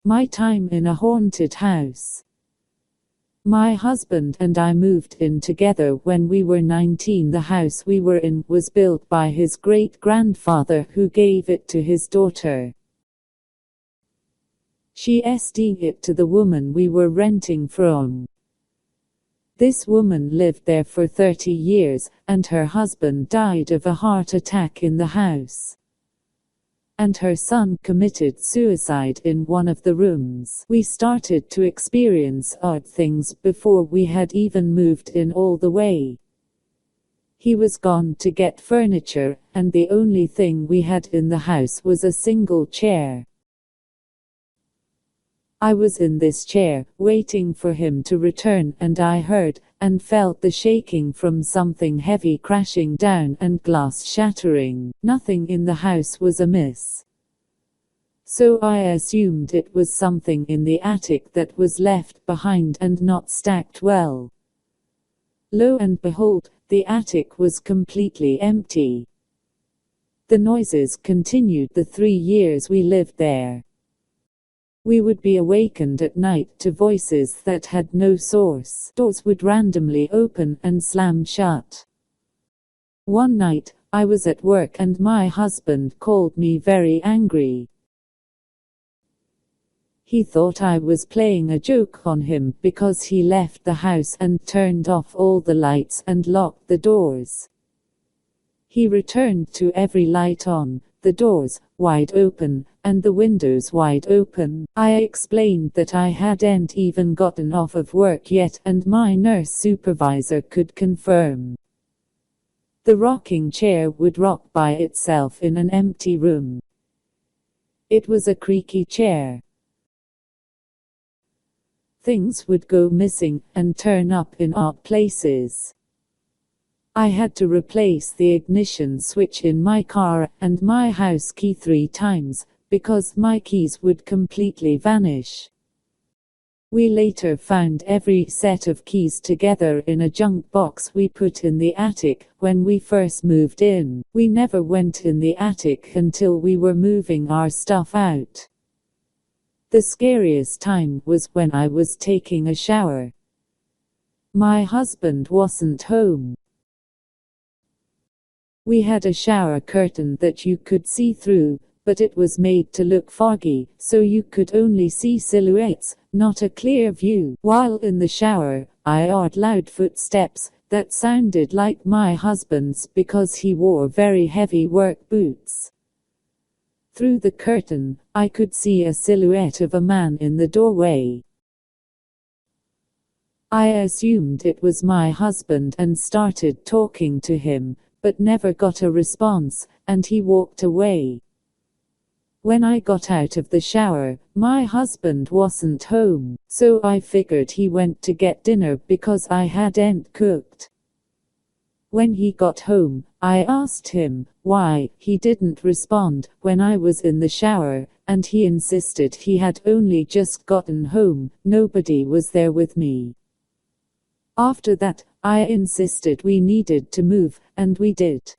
My time in a haunted house. My husband and I moved in together when we were 19. The house we were in was built by his great-grandfather, who gave it to his daughter. She sold it to the woman we were renting from. This woman lived there for 30 years, and her husband died of a heart attack in the house. And her son committed suicide in one of the rooms. We started to experience odd things before we had even moved in all the way. He was gone to get furniture, and the only thing we had in the house was a single chair. I was in this chair, waiting for him to return, and I heard and felt the shaking from something heavy crashing down and glass shattering. Nothing in the house was amiss. So I assumed it was something in the attic that was left behind and not stacked well. Lo and behold, the attic was completely empty. The noises continued the 3 years we lived there. We would be awakened at night to voices that had no source. Doors would randomly open and slam shut. One night, I was at work and my husband called me very angry. He thought I was playing a joke on him because he left the house and turned off all the lights and locked the doors. He returned to every light on, the doors wide open, and the windows wide open. I explained that I hadn't even gotten off of work yet, and my nurse supervisor could confirm. The rocking chair would rock by itself in an empty room. It was a creaky chair. Things would go missing and turn up in odd places. I had to replace the ignition switch in my car and my house key 3 times, because my keys would completely vanish. We later found every set of keys together in a junk box we put in the attic when we first moved in. We never went in the attic until we were moving our stuff out. The scariest time was when I was taking a shower. My husband wasn't home. We had a shower curtain that you could see through, but it was made to look foggy, so you could only see silhouettes, not a clear view. While in the shower, I heard loud footsteps that sounded like my husband's because he wore very heavy work boots. Through the curtain, I could see a silhouette of a man in the doorway. I assumed it was my husband and started talking to him, but never got a response, and he walked away. When I got out of the shower, my husband wasn't home, so I figured he went to get dinner because I hadn't cooked. When he got home, I asked him why he didn't respond when I was in the shower, and he insisted he had only just gotten home, nobody was there with me. After that, I insisted we needed to move, and we did.